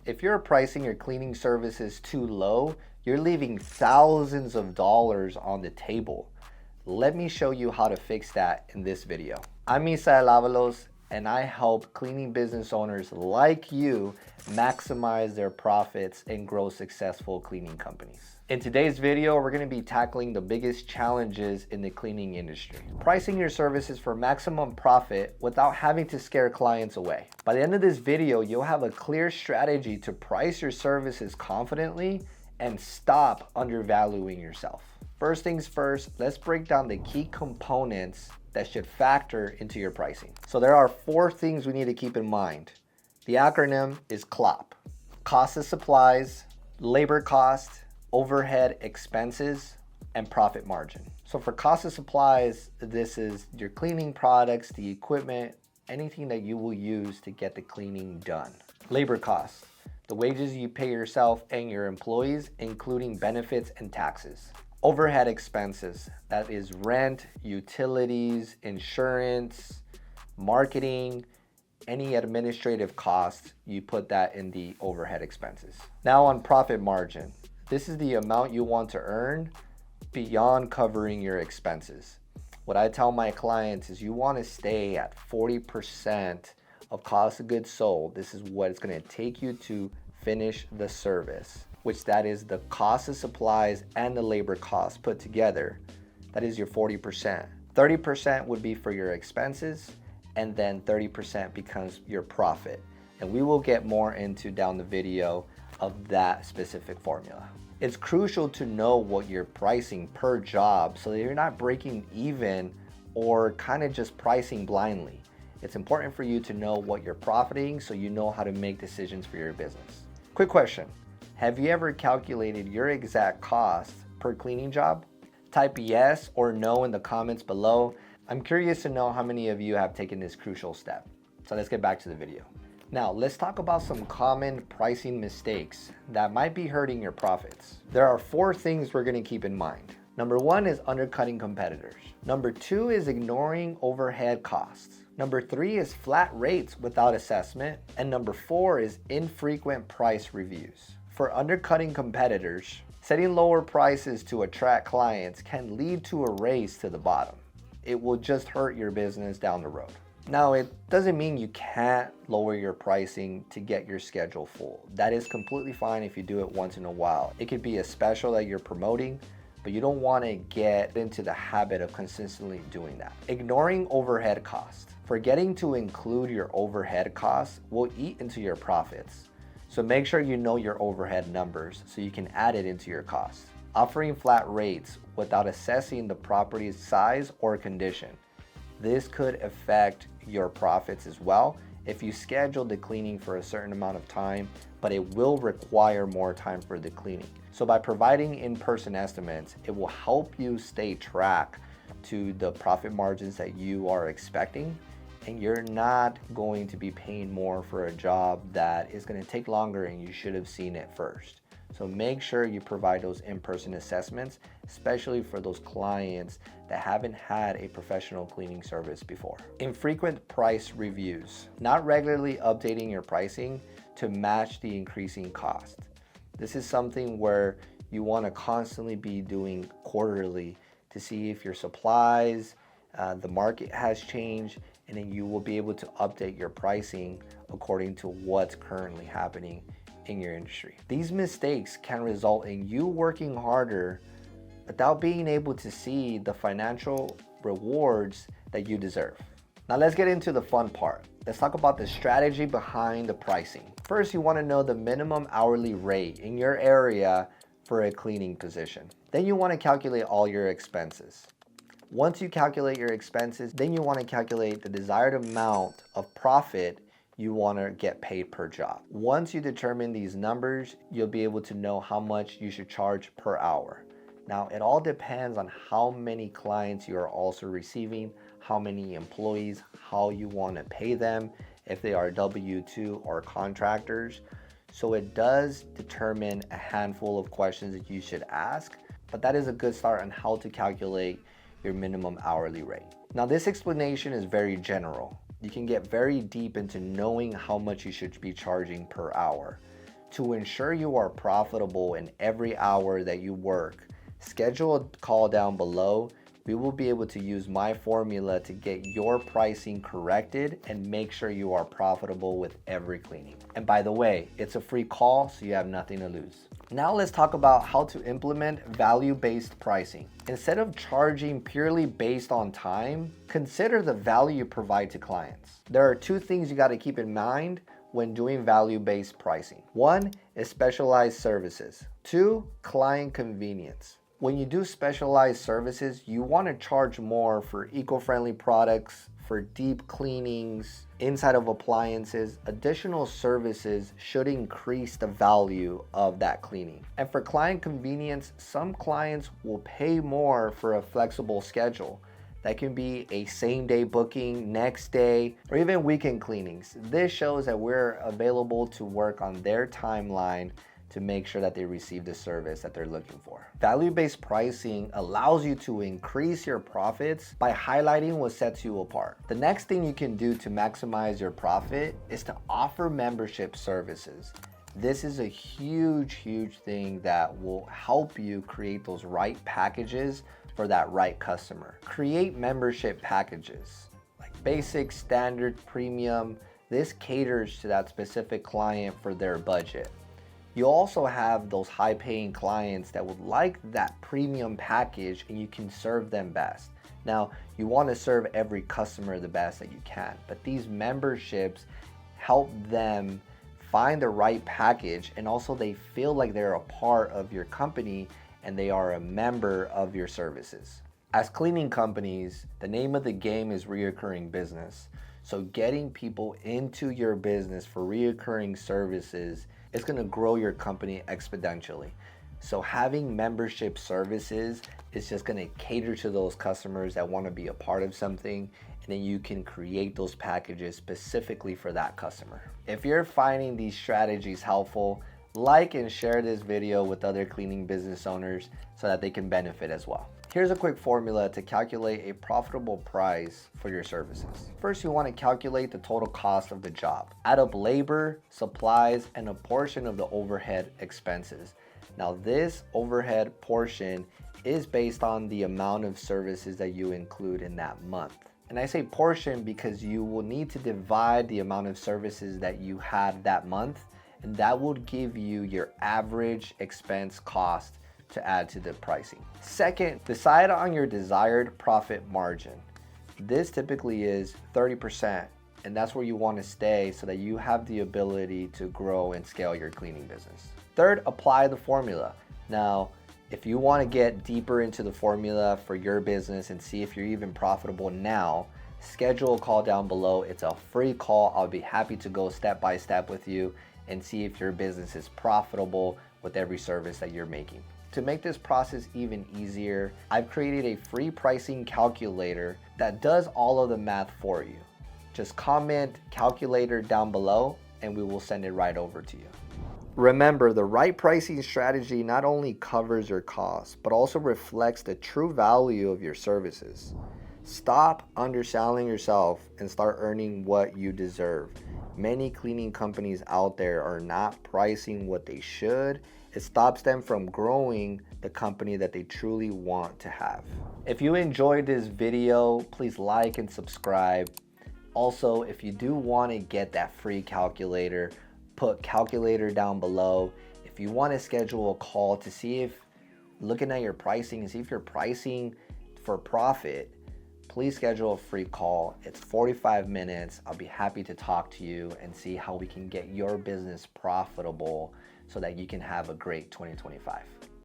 If you're pricing your cleaning services too low, you're leaving thousands of dollars on the table. Let me show you how to fix that in this video. I'm Misael Avalos, and I help cleaning business owners like you maximize their profits and grow successful cleaning companies. In today's video, we're going to be tackling the biggest challenges in the cleaning industry. Pricing your services for maximum profit without having to scare clients away. By the end of this video, you'll have a clear strategy to price your services confidently and stop undervaluing yourself. First things first, let's break down the key components that should factor into your pricing. So there are 4 things we need to keep in mind. The acronym is CLOP: cost of supplies, labor cost, overhead expenses, and profit margin. So for cost of supplies, this is your cleaning products, the equipment, anything that you will use to get the cleaning done. Labor costs, the wages you pay yourself and your employees, including benefits and taxes. Overhead expenses, that is rent, utilities, insurance, marketing, any administrative costs, you put that in the overhead expenses. Now on profit margin, this is the amount you want to earn beyond covering your expenses. What I tell my clients is you want to stay at 40% of cost of goods sold. This is what it's going to take you to finish the service, which that is the cost of supplies and the labor costs put together. That is your 40%. 30% would be for your expenses, and then 30% becomes your profit. And we will get more into down the video of that specific formula. It's crucial to know what you're pricing per job so that you're not breaking even or kind of just pricing blindly. It's important for you to know what you're profiting so you know how to make decisions for your business. Quick question. Have you ever calculated your exact cost per cleaning job? Type yes or no in the comments below. I'm curious to know how many of you have taken this crucial step. So let's get back to the video. Now let's talk about some common pricing mistakes that might be hurting your profits. There are 4 things we're going to keep in mind. Number 1 is undercutting competitors. Number 2 is ignoring overhead costs. Number 3 is flat rates without assessment. And number 4 is infrequent price reviews. For undercutting competitors, setting lower prices to attract clients can lead to a race to the bottom. It will just hurt your business down the road. Now, it doesn't mean you can't lower your pricing to get your schedule full. That is completely fine if you do it once in a while. It could be a special that you're promoting, but you don't want to get into the habit of consistently doing that. Ignoring overhead costs. Forgetting to include your overhead costs will eat into your profits. So make sure you know your overhead numbers so you can add it into your costs. Offering flat rates without assessing the property's size or condition. This could affect your profits as well if you schedule the cleaning for a certain amount of time, but it will require more time for the cleaning. So by providing in-person estimates, it will help you stay track to the profit margins that you are expecting, and you're not going to be paying more for a job that is going to take longer and you should have seen it first. So make sure you provide those in-person assessments, especially for those clients that haven't had a professional cleaning service before. Infrequent price reviews. Not regularly updating your pricing to match the increasing cost. This is something where you want to constantly be doing quarterly to see if your supplies, the market has changed, and then you will be able to update your pricing according to what's currently happening in your industry. These mistakes can result in you working harder without being able to see the financial rewards that you deserve. Now let's get into the fun part. Let's talk about the strategy behind the pricing. First, you want to know the minimum hourly rate in your area for a cleaning position. Then you want to calculate all your expenses. Once you calculate your expenses, then you want to calculate the desired amount of profit you want to get paid per job. Once you determine these numbers, you'll be able to know how much you should charge per hour. Now, it all depends on how many clients you are also receiving, how many employees, how you want to pay them, if they are W-2 or contractors. So it does determine a handful of questions that you should ask, but that is a good start on how to calculate your minimum hourly rate. Now, this explanation is very general. You can get very deep into knowing how much you should be charging per hour. To ensure you are profitable in every hour that you work, schedule a call down below. We will be able to use my formula to get your pricing corrected and make sure you are profitable with every cleaning. And by the way, it's a free call, so you have nothing to lose. Now let's talk about how to implement value-based pricing. Instead of charging purely based on time, consider the value you provide to clients. There are two things you got to keep in mind when doing value-based pricing. One is specialized services. Two, client convenience. When you do specialized services, you want to charge more for eco-friendly products, for deep cleanings, inside of appliances. Additional services should increase the value of that cleaning. And for client convenience, some clients will pay more for a flexible schedule. That can be a same-day booking, next day, or even weekend cleanings. This shows that we're available to work on their timeline to make sure that they receive the service that they're looking for. Value-based pricing allows you to increase your profits by highlighting what sets you apart. The next thing you can do to maximize your profit is to offer membership services. This is a huge thing that will help you create those right packages for that right customer. Create membership packages like basic, standard, premium. This caters to that specific client for their budget. You also have those high-paying clients that would like that premium package, and you can serve them best. Now, you want to serve every customer the best that you can, but these memberships help them find the right package, and also they feel like they're a part of your company and they are a member of your services. As cleaning companies, the name of the game is reoccurring business. So getting people into your business for reoccurring services is going to grow your company exponentially. So having membership services is just going to cater to those customers that want to be a part of something, and then you can create those packages specifically for that customer. If you're finding these strategies helpful, like and share this video with other cleaning business owners so that they can benefit as well. Here's a quick formula to calculate a profitable price for your services. First, you want to calculate the total cost of the job. Add up labor, supplies, and a portion of the overhead expenses. Now, this overhead portion is based on the amount of services that you include in that month. And I say portion because you will need to divide the amount of services that you had that month, and that will give you your average expense cost to add to the pricing. Second, decide on your desired profit margin. This typically is 30%, and that's where you want to stay so that you have the ability to grow and scale your cleaning business. Third, apply the formula. Now, if you want to get deeper into the formula for your business and see if you're even profitable now, schedule a call down below. It's a free call. I'll be happy to go step by step with you and see if your business is profitable with every service that you're making. To make this process even easier, I've created a free pricing calculator that does all of the math for you. Just comment calculator down below and we will send it right over to you. Remember, the right pricing strategy not only covers your costs, but also reflects the true value of your services. Stop underselling yourself and start earning what you deserve. Many cleaning companies out there are not pricing what they should. It stops them from growing the company that they truly want to have. If you enjoyed this video, please like and subscribe. Also, if you do want to get that free calculator, put calculator down below. If you want to schedule a call to see if, looking at your pricing and see if you're pricing for profit, please schedule a free call. It's 45 minutes. I'll be happy to talk to you and see how we can get your business profitable so that you can have a great 2025.